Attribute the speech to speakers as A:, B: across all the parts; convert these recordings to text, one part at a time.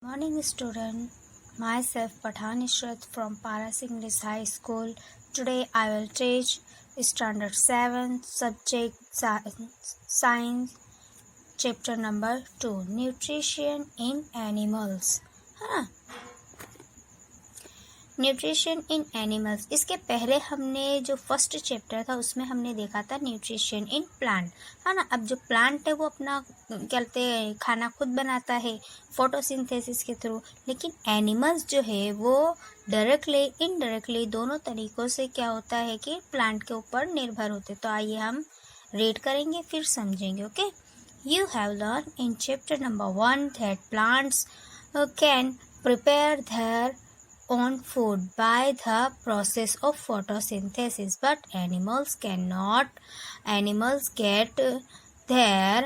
A: Morning student, myself Pathan Ishrat from Paras English High School. Today I will teach standard 7 subject science chapter number 2 nutrition in animals. है ना, nutrition in animals. इसके पहले हमने जो first chapter था उसमें हमने देखा था न्यूट्रिशन इन प्लांट, है ना। अब जो प्लांट है वो अपना कहते हैं खाना खुद बनाता है फोटोसिंथेसिस के थ्रू, लेकिन एनिमल्स जो है वो डायरेक्टली इनडायरेक्टली दोनों तरीक़ों से क्या होता है कि प्लांट के ऊपर निर्भर होते। तो आइए हम रीड करेंगे फिर समझेंगे। Okay, you have learn in chapter number 1 that plants can prepare their own food by the process of photosynthesis, but animals cannot. Animals get their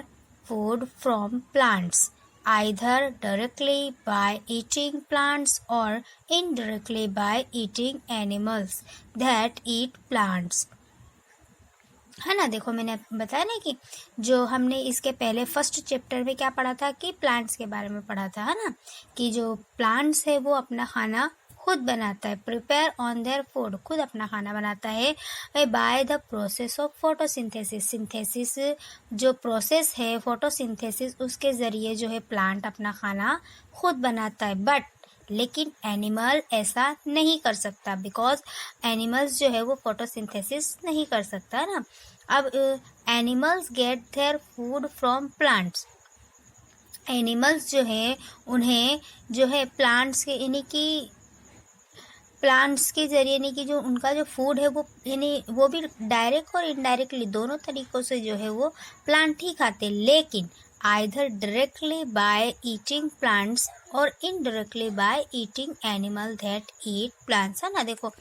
A: food from plants either directly by eating plants or indirectly by eating animals that eat plants, है ना। देखो मैंने बताया ना कि जो हमने इसके पहले फर्स्ट चैप्टर में क्या पढ़ा था कि प्लांट्स के बारे में पढ़ा था, है ना, कि जो प्लांट्स है वो अपना खाना खुद बनाता है, प्रिपेयर ऑन देयर फूड, खुद अपना खाना बनाता है by the process of photosynthesis. Synthesis जो प्रोसेस है फोटोसिंथेसिस, उसके ज़रिए जो है प्लांट अपना खाना खुद बनाता है। बट लेकिन एनिमल ऐसा नहीं कर सकता, बिकॉज एनिमल्स जो है वो फोटोसिंथेसिस नहीं कर सकता, है ना। अब animals gate their food from plants. Animals जो है उन्हें जो है प्लांट्स के यानी कि प्लांट्स के जरिए यानी कि जो उनका जो फूड है वो यानी वो भी डायरेक्ट और इनडायरेक्टली दोनों तरीक़ों से जो है वो प्लांट ही खाते, लेकिन either directly by eating plants और indirectly by eating animal that eat plants, है ना। देखो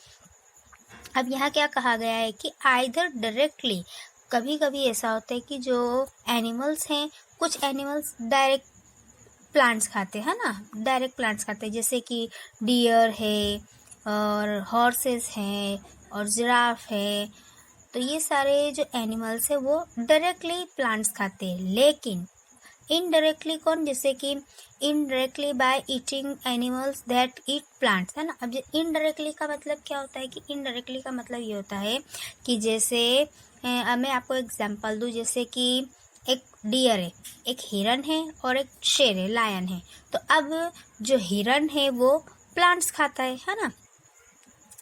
A: अब यहाँ क्या कहा गया है कि आइदर डायरेक्टली, कभी कभी ऐसा होता है कि जो एनिमल्स हैं कुछ एनिमल्स डायरेक्ट प्लांट्स खाते हैं ना, डायरेक्ट प्लांट्स खाते हैं, जैसे कि डियर है और हॉर्सेस हैं और जिराफ है। तो ये सारे जो एनिमल्स है वो डायरेक्टली प्लांट्स खाते हैं, लेकिन इनडायरेक्टली कौन, जैसे कि indirectly by eating animals that eat plants, है ना। अब इनडायरेक्टली का मतलब क्या होता है कि इनडायरेक्टली का मतलब ये होता है कि जैसे मैं आपको एग्जांपल दूँ, जैसे कि एक डियर है, एक हिरन है और एक शेर है, लायन है। तो अब जो हिरन है वो प्लांट्स खाता है ना।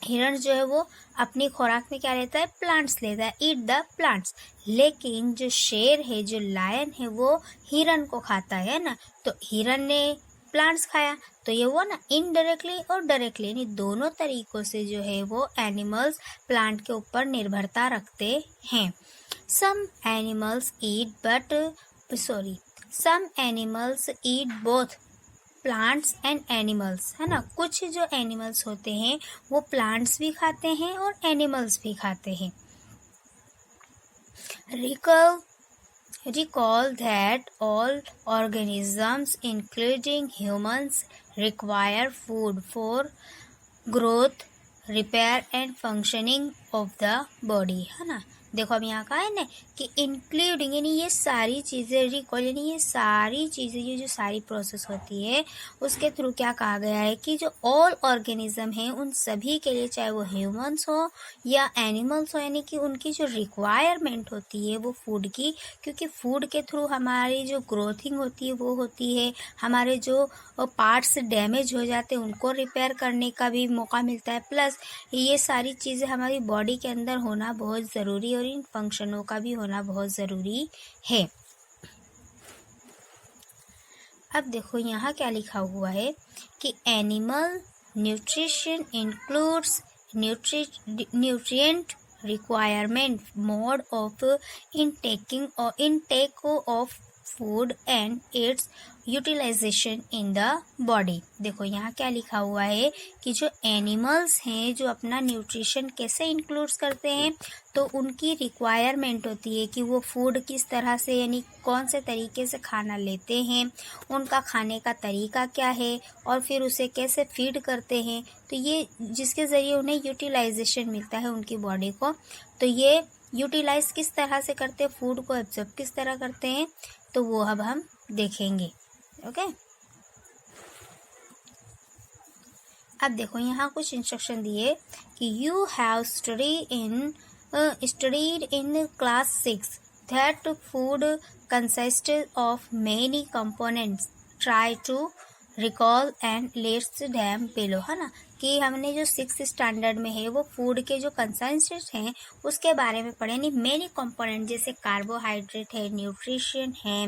A: हिरन जो है वो अपनी खुराक में क्या लेता है, प्लांट्स लेता है, ईट द प्लांट्स। लेकिन जो शेर है, जो लायन है, वो हिरन को खाता है ना। तो हिरन ने प्लांट्स खाया, तो ये वो ना इनडायरेक्टली और डायरेक्टली यानी दोनों तरीक़ों से जो है वो एनिमल्स प्लांट के ऊपर निर्भरता रखते हैं। Some animals eat both plants and animals, है ना। कुछ जो एनिमल्स होते हैं वो प्लांट्स भी खाते हैं और एनिमल्स भी खाते हैं। Recall that all organisms including humans require food for growth, repair and functioning of the body, है ना। देखो अब यहाँ का है ना कि इंक्लूडिंग यानी ये सारी चीज़ें, रिकॉल यानी ये सारी चीज़ें, ये जो सारी प्रोसेस होती है उसके थ्रू क्या कहा गया है कि जो ऑल ऑर्गेनिज्म है उन सभी के लिए, चाहे वो ह्यूमंस हो या एनिमल्स हो, यानी कि उनकी जो रिक्वायरमेंट होती है वो फूड की, क्योंकि फूड के थ्रू हमारी जो ग्रोथिंग होती है वो होती है, हमारे जो पार्ट्स डैमेज हो जाते हैं उनको रिपेयर करने का भी मौका मिलता है, प्लस ये सारी चीज़ें हमारी बॉडी के अंदर होना बहुत ज़रूरी और इन फंक्शनों का भी होना बहुत ज़रूरी है। अब देखो यहाँ क्या लिखा हुआ है कि animal nutrition includes nutrient requirement, mode of intake of food and its utilisation in the body. देखो यहाँ क्या लिखा हुआ है कि जो एनिमल्स हैं जो अपना न्यूट्रिशन कैसे इंक्लूड्स करते हैं, तो उनकी रिक्वायरमेंट होती है कि वो फूड किस तरह से यानी कौन से तरीके से खाना लेते हैं, उनका खाने का तरीका क्या है और फिर उसे कैसे फीड करते हैं, तो ये जिसके ज़रिए उन्हें यूटिलाइजेशन मिलता है उनकी बॉडी को। तो ये यूटिलाइज किस तरह से करते हैं, फूड को एब्जॉर्ब किस तरह करते हैं, तो वो अब हम देखेंगे। ओके, अब देखो यहाँ कुछ इंस्ट्रक्शन दिए कि you have studied in class 6 that food consists of many components. Try to recall and list them below, है ना, कि हमने जो 6th स्टैंडर्ड में है वो फूड के जो कंसिस्टेंट हैं उसके बारे में पढ़े। नहीं, मेनी कंपोनेंट जैसे कार्बोहाइड्रेट है, न्यूट्रिशन है,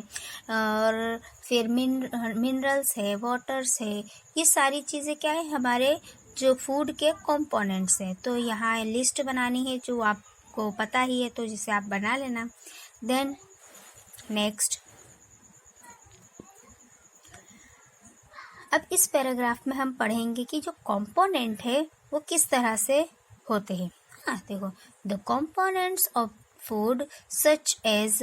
A: और फिर मिनरल्स है, वाटर्स है, ये सारी चीज़ें क्या है हमारे जो फूड के कंपोनेंट्स हैं। तो यहाँ लिस्ट बनानी है जो आपको पता ही है, तो जिसे आप बना लेना। देन नेक्स्ट, अब इस पैराग्राफ में हम पढ़ेंगे कि जो कंपोनेंट है वो किस तरह से होते हैं। हाँ देखो, the components of food such as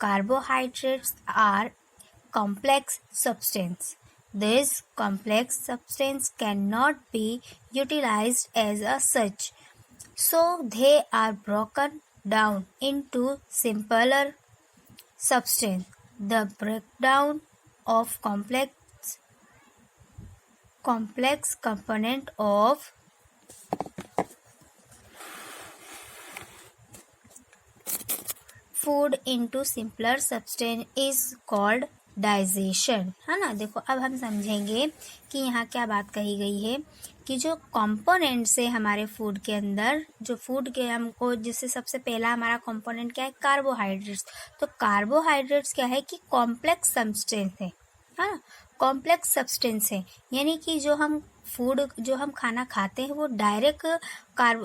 A: carbohydrates are complex substance. This complex substance cannot be utilized as a such, so they are broken down into simpler substance. The breakdown of complex component of food into simpler substance is called digestion, है ना। देखो अब हम समझेंगे कि यहाँ क्या बात कही गई है कि जो कंपोनेंट्स है हमारे फूड के अंदर, जो फूड के हमको, जिससे सबसे पहला हमारा कंपोनेंट क्या है, कार्बोहाइड्रेट्स। तो कार्बोहाइड्रेट्स क्या है कि कॉम्प्लेक्स सब्सटेंस है ना, कॉम्प्लेक्स सब्सटेंस है, यानी कि जो हम फूड, जो हम खाना खाते हैं वो डायरेक्ट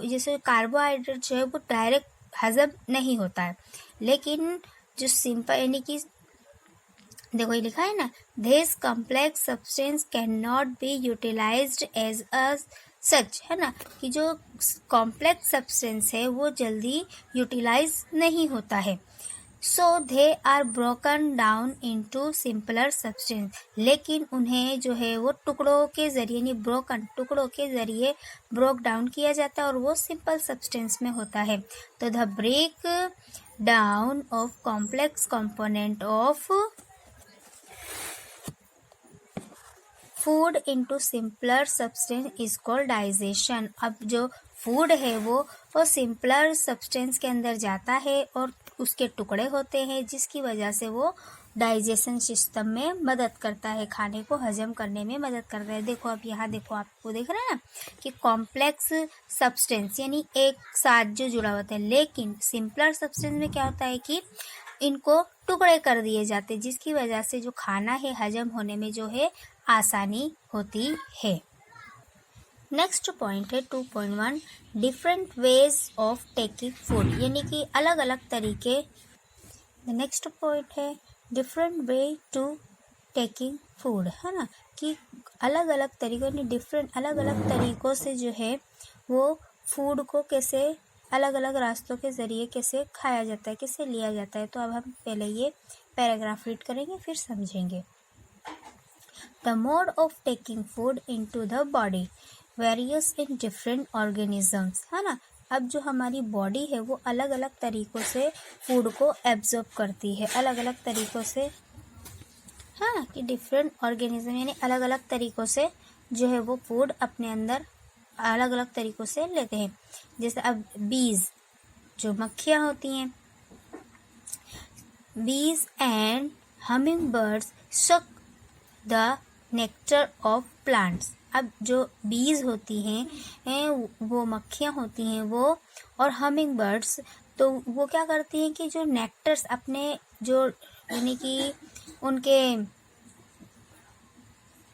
A: जैसे कार्बोहाइड्रेट जो है वो डायरेक्ट हजम नहीं होता है, लेकिन जो सिंपल, यानी कि देखो ये लिखा है ना, this complex substance can not be utilised as a such, है ना, कि जो कॉम्प्लेक्स सब्सटेंस है वो जल्दी यूटिलाइज नहीं होता है। So they are broken down into simpler substance, लेकिन उन्हें जो है वो टुकड़ों के जरिए, यानी ब्रोकन, टुकड़ों के जरिए ब्रोक डाउन किया जाता है और वो सिंपल सब्सटेंस में होता है। तो the break down of complex component of food into simpler substance is called digestion. अब जो फूड है वो सिंपलर सब्सटेंस के अंदर जाता है और उसके टुकड़े होते हैं, जिसकी वजह से वो डाइजेशन सिस्टम में मदद करता है, खाने को हजम करने में मदद करता है। देखो अब यहाँ देखो, आपको देख रहे हैं ना कि कॉम्प्लेक्स सब्सटेंस यानी एक साथ जो जुड़ा होता है, लेकिन सिंपलर सब्सटेंस में क्या होता है कि इनको टुकड़े कर दिए जाते हैं, जिसकी वजह से जो खाना है हजम होने में जो है आसानी होती है। नेक्स्ट पॉइंट है 2.1, different ways of taking food, यानी कि अलग अलग तरीके। नेक्स्ट पॉइंट है different way to taking food, है ना, कि अलग अलग तरीकों ने डिफरेंट अलग अलग तरीकों से जो है वो फूड को कैसे अलग अलग रास्तों के ज़रिए कैसे खाया जाता है, कैसे लिया जाता है। तो अब हम पहले ये पैराग्राफ रीड करेंगे, फिर समझेंगे। The mode of taking food into the body varies in different organisms, है ना। अब जो हमारी बॉडी है वो अलग अलग तरीकों से फूड को एब्जॉर्ब करती है, अलग अलग तरीकों से, हाँ, कि डिफरेंट ऑर्गेनिज्म यानी अलग अलग तरीकों से जो है वो फूड अपने अंदर अलग अलग तरीकों से लेते हैं। जैसे अब बीज, जो मक्खियाँ होती हैं, बीज and humming birds suck the nectar of plants. अब जो बीज होती हैं वो मक्खियाँ होती हैं वो, और हमिंग बर्ड्स, तो वो क्या करती हैं कि जो नेक्टर्स अपने जो, यानी कि उनके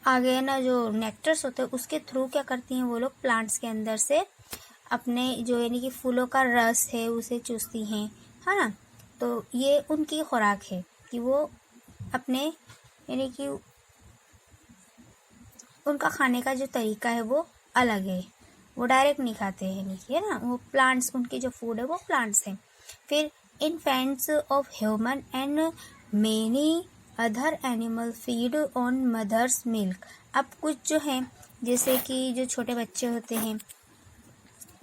A: आगे ना जो नेक्टर्स होते हैं उसके थ्रू क्या करती हैं वो लोग प्लांट्स के अंदर से अपने जो, यानी कि फूलों का रस है उसे चूसती हैं, है ना। तो ये उनकी खुराक है कि वो अपने, यानी कि उनका खाने का जो तरीका है वो अलग है, वो डायरेक्ट नहीं खाते हैं, नहीं, है ना, वो प्लांट्स, उनकी जो फूड है वो प्लांट्स हैं। फिर infants of human and many other animal feed on mother's milk. अब कुछ जो है, जैसे कि जो छोटे बच्चे होते हैं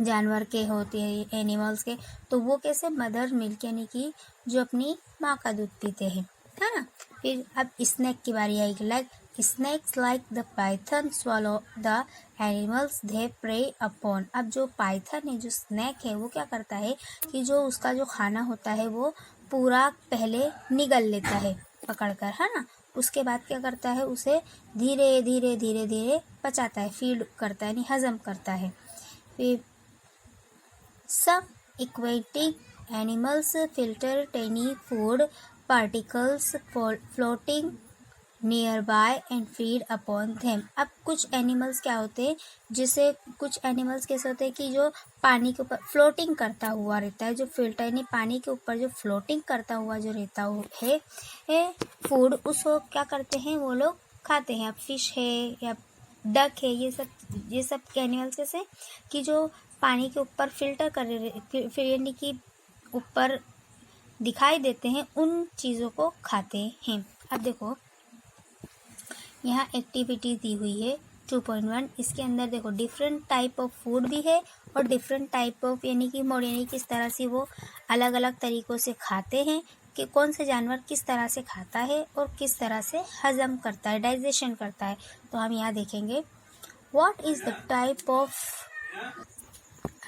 A: जानवर के होते हैं, एनिमल्स के, तो वो कैसे मदर मिल्क, यानी कि जो अपनी माँ का दूध पीते हैं, है ना। फिर अब स्नैक की बारी आएगी, like Snakes like the python swallow the animals they prey upon। अब जो पाइथन है, जो स्नैक है, वो क्या करता है कि जो उसका जो खाना होता है वो पूरा पहले निगल लेता है पकड़कर, है ना। उसके बाद क्या करता है, उसे धीरे धीरे धीरे धीरे पचाता है, फीड करता है, यानी हजम करता है। फिर some aquatic animals filter tiny food particles floating nearby and feed upon them। अब कुछ एनिमल्स क्या होते हैं, जिसे कुछ एनिमल्स कैसे होते हैं कि जो पानी के ऊपर फ्लोटिंग करता हुआ रहता है, जो फिल्टर यानी पानी के ऊपर जो फ्लोटिंग करता हुआ जो रहता है फूड, उसको क्या करते हैं वो लोग खाते हैं। अब फिश है या डक है, ये सब एनिमल्स कैसे कि जो पानी के ऊपर फिल्टर कर फिर यानी कि ऊपर दिखाई देते हैं, उन चीज़ों को खाते हैं। अब देखो यहाँ एक्टिविटी दी हुई है 2.1। इसके अंदर देखो डिफरेंट टाइप ऑफ फूड भी है और डिफरेंट टाइप ऑफ यानी कि मोड, यानी किस तरह से वो अलग अलग तरीक़ों से खाते हैं, कि कौन से जानवर किस तरह से खाता है और किस तरह से हजम करता है, डाइजेशन करता है। तो हम यहाँ देखेंगे what is the type of.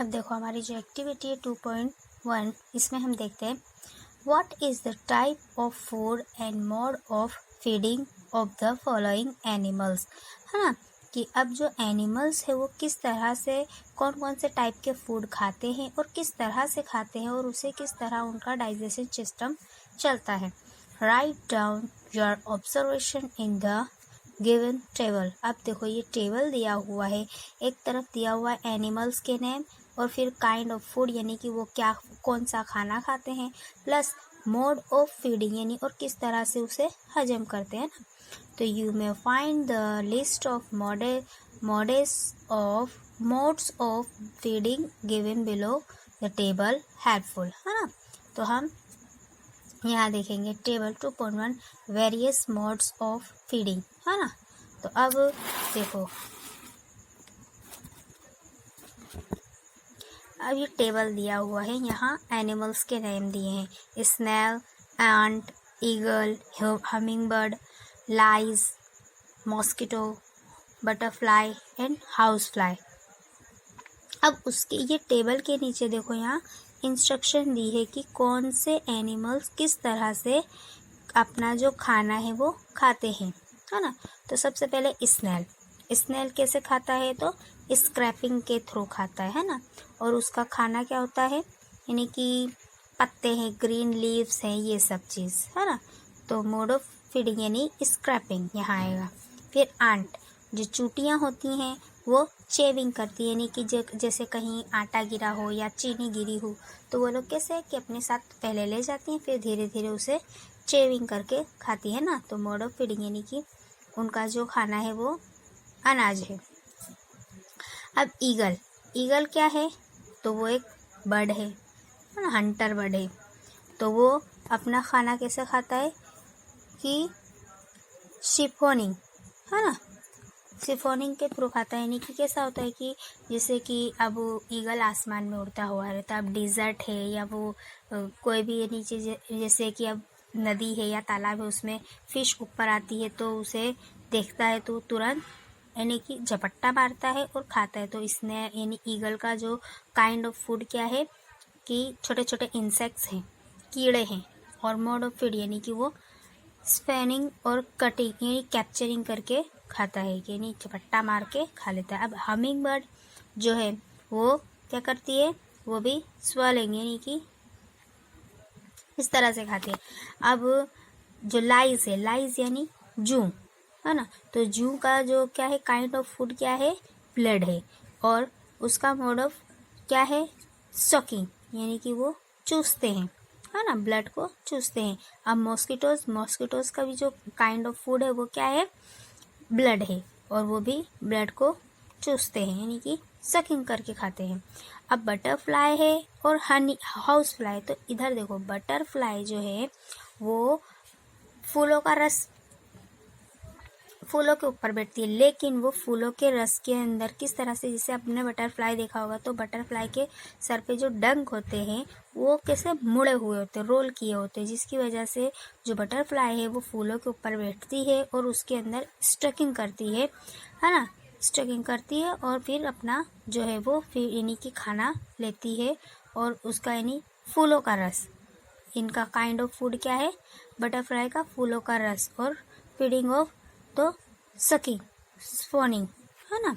A: अब देखो हमारी जो एक्टिविटी है 2.1, इसमें हम देखते हैं what is the type of food and mode of feeding of the following animals, है ना। कि अब जो एनिमल्स है वो किस तरह से कौन कौन से टाइप के फूड खाते हैं और किस तरह से खाते हैं और उसे किस तरह उनका डाइजेशन सिस्टम चलता है। Write down your observation in the given table. अब देखो ये टेबल दिया हुआ है, एक तरफ दिया हुआ है एनिमल्स के नेम और फिर काइंड ऑफ फूड यानी कि वो क्या कौन सा खाना खाते हैं, प्लस मोड ऑफ फीडिंग यानी और किस तरह से उसे हजम करते हैं ना। तो you may find the list of modes of feeding given below the table helpful, है ना। तो हम यहाँ देखेंगे table 2.1 various modes of feeding, है ना। तो अब देखो अब ये टेबल दिया हुआ है, यहाँ एनिमल्स के नेम दिए हैं, snail, ant, eagle, humming bird, lice, mosquito, butterfly and house fly. अब उसके ये टेबल के नीचे देखो यहाँ इंस्ट्रक्शन दी है कि कौन से एनिमल्स किस तरह से अपना जो खाना है वो खाते हैं, है ना। तो सबसे पहले स्नेल कैसे खाता है, तो स्क्रैपिंग के थ्रू खाता है ना। और उसका खाना क्या होता है, यानी कि पत्ते हैं, ग्रीन लीव्स हैं, ये सब चीज़, है ना। तो मोड ऑफ फीडिंग यानी स्क्रैपिंग यहाँ आएगा। फिर आंट, जो चूटियाँ होती हैं वो चेविंग करती है, यानी कि जैसे कहीं आटा गिरा हो या चीनी गिरी हो तो वो लोग कैसे कि अपने साथ पहले ले जाती हैं, फिर धीरे धीरे उसे चेविंग करके खाती है ना। तो मोड ऑफ फीडिंग यानी कि उनका जो खाना है वो अनाज है। अब ईगल क्या है, तो वो एक बर्ड है ना, हंटर बर्ड है। तो वो अपना खाना कैसे खाता है कि शिफोनिंग, है ना, शिफोनिंग के थ्रू खाता है। यानी कि कैसा होता है कि जैसे कि अब ईगल आसमान में उड़ता हुआ रहता है, अब डिज़र्ट है या वो कोई भी नीचे जैसे कि अब नदी है या तालाब है, उसमें फ़िश ऊपर आती है तो उसे देखता है तो तुरंत यानी कि झपट्टा मारता है और खाता है। तो इसने यानी ईगल का जो काइंड ऑफ फूड क्या है कि छोटे छोटे इंसेक्ट्स हैं, कीड़े हैं। और मोड ऑफ फीड यानी कि वो स्पैनिंग और कटिंग यानी कैप्चरिंग करके खाता है, यानी झपट्टा मार के खा लेता है। अब हमिंग बर्ड जो है वो क्या करती है, वो भी स्वेलिंग यानी कि इस तरह से खाती है। अब जो लाइज है, लाइज यानी जू, है ना। तो जू का जो क्या है काइंड ऑफ फूड क्या है, ब्लड है। और उसका मोड ऑफ क्या है, सकिंग यानी कि वो चूसते हैं, है ना, ब्लड को चूसते हैं। अब मॉस्किटोज का भी जो काइंड ऑफ फूड है वो क्या है, ब्लड है और वो भी ब्लड को चूसते हैं यानी कि सकिंग करके खाते हैं। अब बटरफ्लाई है और हाउस फ्लाई। तो इधर देखो बटरफ्लाई जो है वो फूलों के ऊपर बैठती है, लेकिन वो फूलों के रस के अंदर किस तरह से, जैसे आपने बटरफ्लाई देखा होगा तो बटरफ्लाई के सर पे जो डंक होते हैं वो कैसे मुड़े हुए होते हैं, रोल किए होते हैं, जिसकी वजह से जो बटरफ्लाई है वो फूलों के ऊपर बैठती है और उसके अंदर स्टकिंग करती है ना, स्टकिंग करती है और फिर अपना जो है वो फिर इन्हीं की खाना लेती है और उसका यानी फूलों का रस, इनका काइंड ऑफ फूड क्या है, बटरफ्लाई का फूलों का रस, और फीडिंग ऑफ तो सकिंग, स्पॉनिंग, है ना।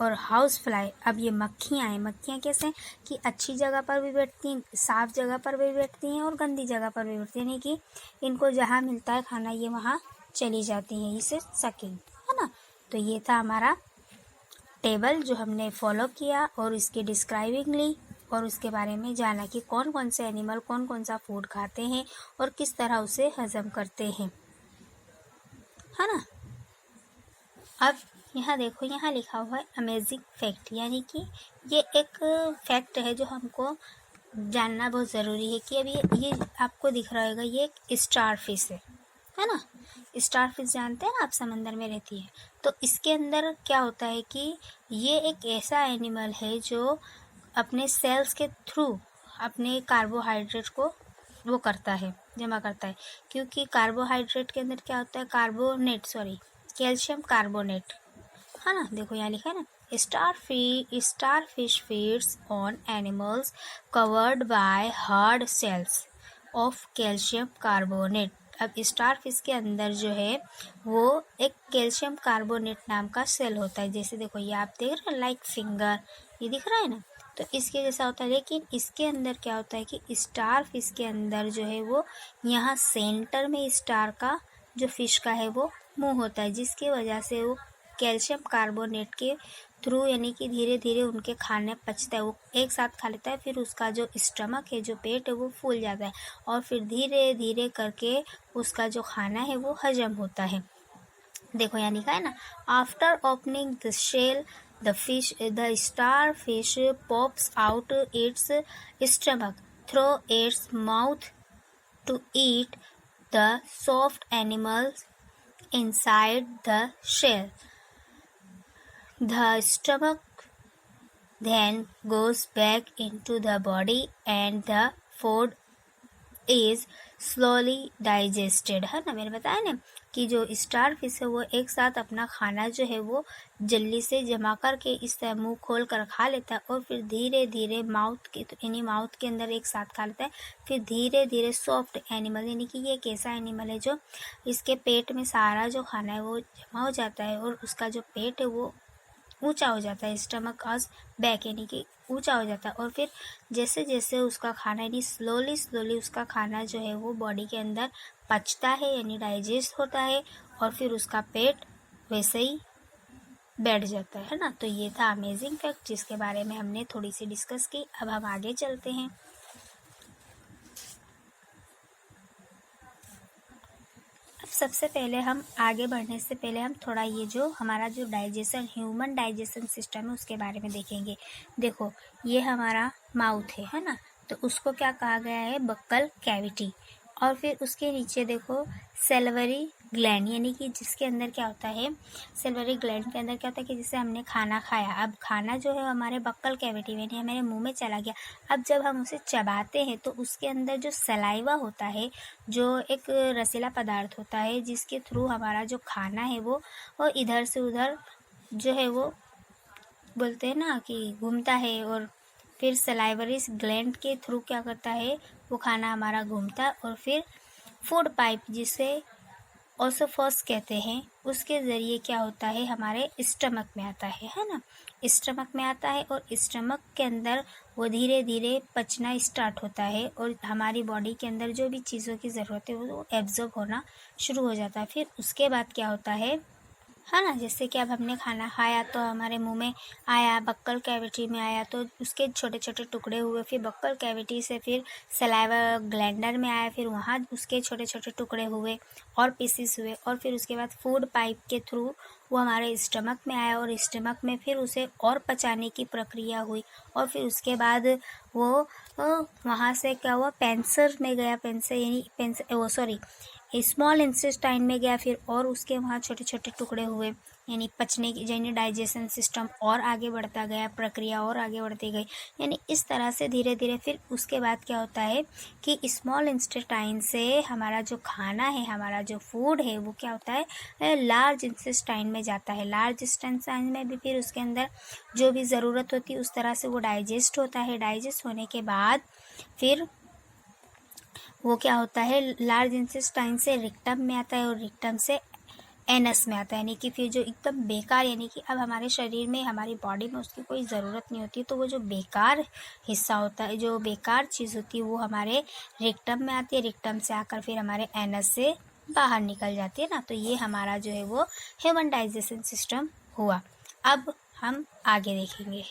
A: और हाउस फ्लाई, अब ये मक्खियाँ हैं, मक्खियाँ कैसे हैं कि अच्छी जगह पर भी बैठती हैं, साफ जगह पर भी बैठती हैं और गंदी जगह पर भी बैठती हैं, यानी कि इनको जहाँ मिलता है खाना ये वहाँ चली जाती हैं, इसे सकिंग, है ना। तो ये था हमारा टेबल जो हमने फॉलो किया और इसकी डिस्क्राइबिंग ली और उसके बारे में जाना कि कौन कौन से एनिमल कौन कौन सा फूड खाते हैं और किस तरह उसे हजम करते हैं, है ना। अब यहाँ देखो, यहाँ लिखा हुआ है अमेजिंग फैक्ट, यानी कि ये एक फैक्ट है जो हमको जानना बहुत ज़रूरी है कि अभी ये आपको दिख रहा होगा, ये एक स्टार फिश है ना। स्टार फिश जानते हैं ना आप, समंदर में रहती है। तो इसके अंदर क्या होता है कि ये एक ऐसा एनिमल है जो अपने सेल्स के थ्रू अपने कार्बोहाइड्रेट को वो करता है, जमा करता है, क्योंकि कार्बोहाइड्रेट के अंदर क्या होता है, कैल्शियम कार्बोनेट, है ना। देखो यहाँ लिखा है ना, star fish feeds on animals covered by hard shells of calcium carbonate. अब स्टार फिश के अंदर जो है वो एक कैल्शियम कार्बोनेट नाम का सेल होता है, जैसे देखो ये आप देख रहे हैं लाइक फिंगर, ये दिख रहा है ना, तो इसके जैसा होता है। लेकिन इसके अंदर क्या होता है कि स्टार फिश के अंदर जो है वो यहाँ सेंटर में स्टार का जो फिश का है वो मुंह होता है, जिसकी वजह से वो कैल्शियम कार्बोनेट के थ्रू यानी कि धीरे धीरे उनके खाने पचता है, वो एक साथ खा लेता है, फिर उसका जो स्टमक है, जो पेट है वो फूल जाता है और फिर धीरे धीरे करके उसका जो खाना है वो हजम होता है। देखो यहाँ लिखा है ना, after opening the shell the star fish pops out its stomach through its mouth to eat the soft animals inside the shell. The stomach then goes back into the body and the food is slowly digested, है ना। मैंने बताया ना कि जो star fish है वो एक साथ अपना खाना जो है वो जल्दी से जमा करके इस तरह मुंह खोल कर खा लेता है और फिर धीरे धीरे माउथ के अंदर एक साथ खा लेता है, फिर धीरे धीरे सॉफ्ट एनिमल, यानी कि ये एक ऐसा एनिमल है जो इसके पेट में सारा जो खाना है वो जमा हो जाता है और उसका जो पेट है वो ऊंचा हो जाता है, स्टमक आज बैक यानी कि ऊंचा हो जाता है, और फिर जैसे जैसे उसका खाना यानी स्लोली उसका खाना जो है वो बॉडी के अंदर पचता है यानी डाइजेस्ट होता है और फिर उसका पेट वैसे ही बैठ जाता है ना। तो ये था अमेजिंग फैक्ट जिसके बारे में हमने थोड़ी सी डिस्कस की। अब हम आगे चलते हैं। सबसे पहले हम आगे बढ़ने से पहले हम थोड़ा ये जो हमारा जो डाइजेशन, ह्यूमन डाइजेशन सिस्टम है उसके बारे में देखेंगे। देखो ये हमारा माउथ है ना, तो उसको क्या कहा गया है, बक्कल कैविटी, और फिर उसके नीचे देखो सेल्वरी ग्लैंड, यानी कि जिसके अंदर क्या होता है, सेल्वरी ग्लैंड के अंदर क्या होता है कि जैसे हमने खाना खाया, अब खाना जो है हमारे बक्कल कैविटी में यानी हमारे मुंह में चला गया, अब जब हम उसे चबाते हैं तो उसके अंदर जो सलाइवा होता है, जो एक रसीला पदार्थ होता है जिसके थ्रू हमारा जो खाना है वो इधर से उधर जो है वो बोलते हैं ना कि घूमता है, और फिर सलाइवरी ग्लैंड के थ्रू क्या करता है, वो खाना हमारा घूमता है और फिर फूड पाइप जिसे ओसोफोस कहते हैं उसके ज़रिए क्या होता है, हमारे स्टमक में आता है ना, स्टमक में आता है और स्टमक के अंदर वो धीरे धीरे पचना स्टार्ट होता है और हमारी बॉडी के अंदर जो भी चीज़ों की ज़रूरत है वो एब्जॉर्ब होना शुरू हो जाता है। फिर उसके बाद क्या होता है ना, जैसे कि अब हमने खाना खाया तो हमारे मुंह में आया, बक्कल कैविटी में आया तो उसके छोटे छोटे टुकड़े हुए, फिर बक्कल कैविटी से फिर सलाइवा ग्लैंडर में आया, फिर वहाँ उसके छोटे छोटे टुकड़े हुए और पीसीस हुए, और फिर उसके बाद फूड पाइप के थ्रू वो हमारे स्टमक में आया और स्टमक में फिर उसे और पचाने की प्रक्रिया हुई, और फिर उसके बाद वो वहाँ से क्या हुआ, पेंसर में गया, स्मॉल इंटेस्टाइन में गया, फिर और उसके वहाँ छोटे छोटे टुकड़े हुए, यानी पचने की यानी डाइजेशन सिस्टम और आगे बढ़ता गया, प्रक्रिया और आगे बढ़ती गई। यानी इस तरह से धीरे धीरे फिर उसके बाद क्या होता है कि स्मॉल इंटेस्टाइन से हमारा जो खाना है, हमारा जो फूड है, वो क्या होता है लार्ज इंटेस्टाइन में जाता है। लार्ज इंटेस्टाइन में भी फिर उसके अंदर जो भी ज़रूरत होती है उस तरह से वो डाइजेस्ट होता है। डाइजेस्ट होने के बाद फिर वो क्या होता है, लार्ज इंटेस्टाइन से रिक्टम में आता है और रिक्टम से एनस में आता है। यानी कि फिर जो एकदम बेकार, यानी कि अब हमारे शरीर में, हमारी बॉडी में उसकी कोई ज़रूरत नहीं होती, तो वो जो बेकार हिस्सा होता है, जो बेकार चीज़ होती है, वो हमारे रिक्टम में आती है। रिक्टम से आकर फिर हमारे एनस से बाहर निकल जाती है ना। तो ये हमारा जो है वो ह्यूमन डाइजेशन सिस्टम हुआ। अब हम आगे देखेंगे।